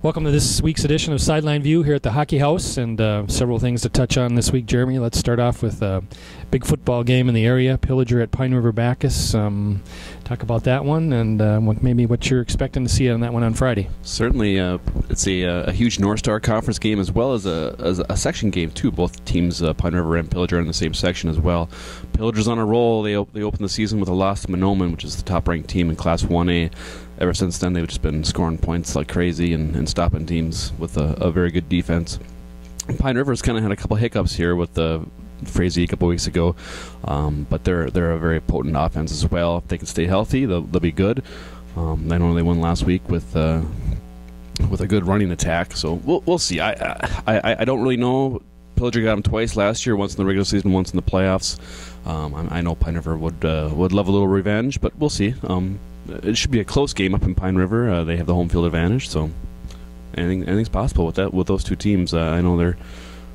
Welcome to this week's edition of Sideline View here at the Hockey House, and several things to touch on this week, Jeremy. Let's start off with a big football game in the area, Pillager at Pine River Bacchus. Talk about that one and maybe what you're expecting to see on that one on Friday. Certainly, it's a huge North Star Conference game as well as a section game too. Both teams, Pine River and Pillager, are in the same section as well. Pillager's on a roll. They opened the season with a loss to Monoman, which is the top-ranked team in Class 1A. Ever since then, they've just been scoring points like crazy and stopping teams with a very good defense. Pine River's kind of had a couple hiccups here with the Frazee a couple weeks ago, but they're a very potent offense as well. If they can stay healthy, they'll be good. I know they won last week with a good running attack, so we'll see. I don't really know. Pillager got them twice last year, once in the regular season, once in the playoffs. I know Pine River would love a little revenge, but we'll see. It should be a close game up in Pine River. They have the home field advantage, so anything's possible with those two teams. I know they're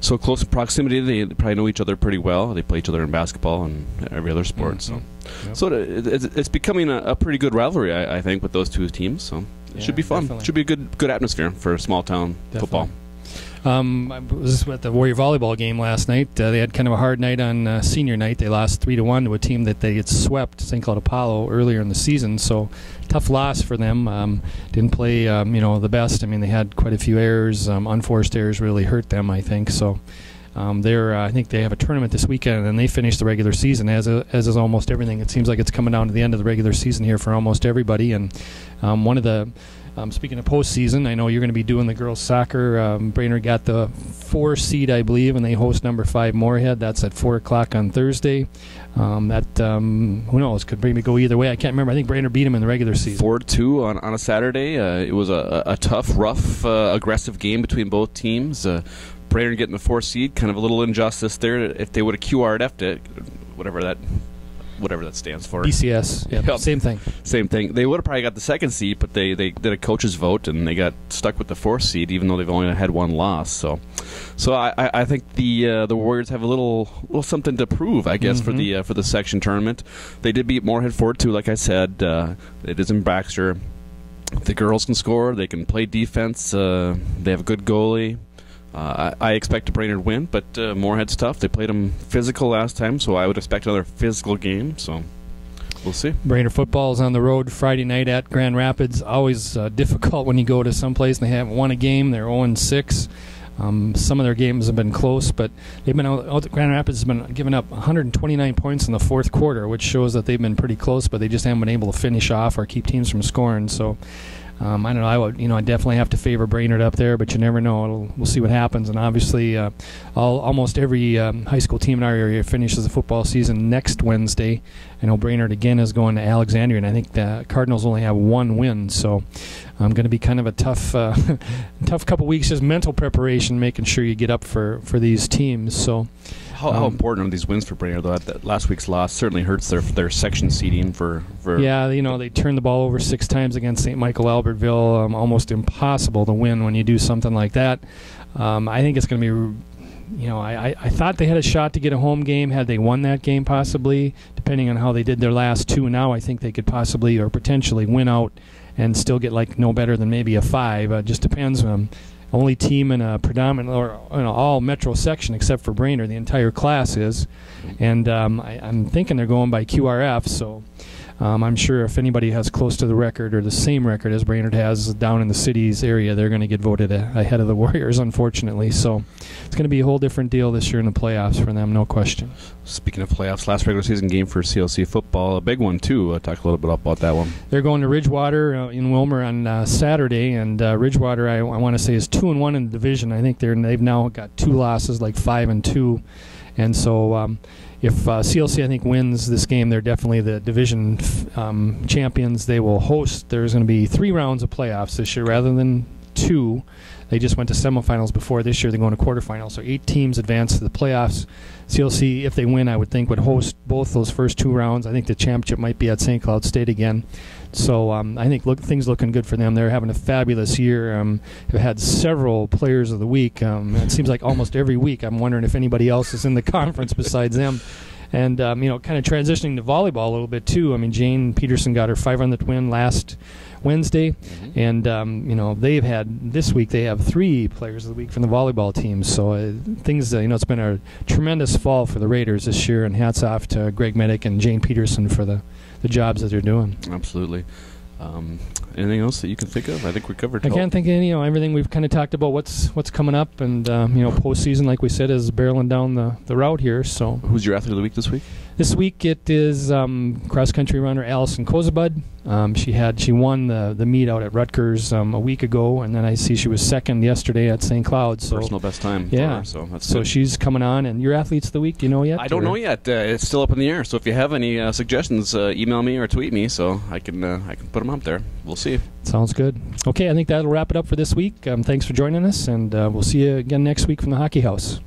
so close in proximity. They probably know each other pretty well. They play each other in basketball and every other sport. Mm-hmm. So it's becoming a pretty good rivalry, I think, with those two teams. So it should be fun. Definitely. It should be a good atmosphere for small town football. I was at the Warrior volleyball game last night. They had kind of a hard night on senior night. They lost 3-1 to a team that they had swept, St. Cloud Apollo, earlier in the season. So tough loss for them. Didn't play the best. I mean, they had quite a few errors. Unforced errors really hurt them, I think. So I think they have a tournament this weekend, and they finish the regular season, as is almost everything. It seems like it's coming down to the end of the regular season here for almost everybody. And one of the speaking of postseason, I know you're going to be doing the girls' soccer. Brainerd got the 4 seed, I believe, and they host number 5 Moorhead. That's at 4 o'clock on Thursday. Who knows? Could maybe go either way. I can't remember. I think Brainerd beat them in the regular season. 4-2 on a Saturday. It was a tough, rough, aggressive game between both teams. Brainerd getting the 4 seed, kind of a little injustice there. If they would have QRF'd it, whatever that stands for. BCS. Yep. Same thing. They would have probably got the 2nd seed, but they did a coach's vote and they got stuck with the 4th seed, even though they've only had 1 loss. So I think the Warriors have a little something to prove, I guess, mm-hmm. for the section tournament. They did beat Moorhead 4-2, like I said. It is in Baxter. The girls can score. They can play defense. They have a good goalie. I expect a Brainerd win, but Moorhead's tough. They played them physical last time, so I would expect another physical game. So we'll see. Brainerd football is on the road Friday night at Grand Rapids. Always difficult when you go to someplace and they haven't won a game. They're 0-6. Some of their games have been close, but they've been out. Grand Rapids has been giving up 129 points in the 4th quarter, which shows that they've been pretty close, but they just haven't been able to finish off or keep teams from scoring. So. I don't know. I definitely have to favor Brainerd up there, but you never know. We'll see what happens. And obviously, almost every high school team in our area finishes the football season next Wednesday. I know Brainerd again is going to Alexandria, and I think the Cardinals only have 1 win. So, going to be kind of a tough couple weeks, just mental preparation, making sure you get up for these teams. So. How important are these wins for Brainerd, though? That last week's loss certainly hurts their section seeding for. Yeah, they turned the ball over 6 times against St. Michael Albertville. Almost impossible to win when you do something like that. I think it's going to be. I thought they had a shot to get a home game had they won that game, possibly, depending on how they did their last 2. Now I think they could possibly or potentially win out and still get no better than maybe a 5. It just depends on. Only team in a predominant or all metro section except for Brainerd. The entire class is, and I'm thinking they're going by QRF. So I'm sure if anybody has close to the record or the same record as Brainerd has down in the city's area, they're going to get voted ahead of the Warriors, unfortunately. So it's going to be a whole different deal this year in the playoffs for them, no question. Speaking of playoffs, last regular season game for CLC football, a big one too. Talk a little bit about that one. They're going to Ridgewater in Wilmer on Saturday, and Ridgewater I want to say is 2-1 in the division. I think they've now got 2 losses, like 5-2, and so. If CLC, I think, wins this game, they're definitely the division champions. They will host. There's going to be 3 rounds of playoffs this year rather than 2. They just went to semifinals before. This year they're going to quarterfinals. So 8 teams advance to the playoffs. CLC, if they win, I would think, would host both those first 2 rounds. I think the championship might be at St. Cloud State again. So I think things looking good for them. They're having a fabulous year. They've had several players of the week. It seems like almost every week I'm wondering if anybody else is in the conference besides them. And, kind of transitioning to volleyball a little bit, too. I mean, Jane Peterson got her 500th win last Wednesday, and they've had this week. They have 3 players of the week from the volleyball team. So things, it's been a tremendous fall for the Raiders this year, and hats off to Greg Medic and Jane Peterson for the jobs that they're doing. Absolutely. Anything else that you can think of? I think we covered. I can't think of any. Everything we've kind of talked about. What's coming up, and postseason, like we said, is barreling down the route here. So, who's your athlete of the week this week? This week it is cross country runner Allison Kozabud. She won the meet out at Rutgers a week ago, and then I see she was second yesterday at St. Cloud. So personal best time. Yeah. For her, so good. She's coming on. And your athletes of the week, do you know yet? I don't know yet. It's still up in the air. So if you have any suggestions, email me or tweet me so I can put them up there. We'll see. Sounds good. Okay, I think that'll wrap it up for this week. Thanks for joining us, and we'll see you again next week from the Hockey House.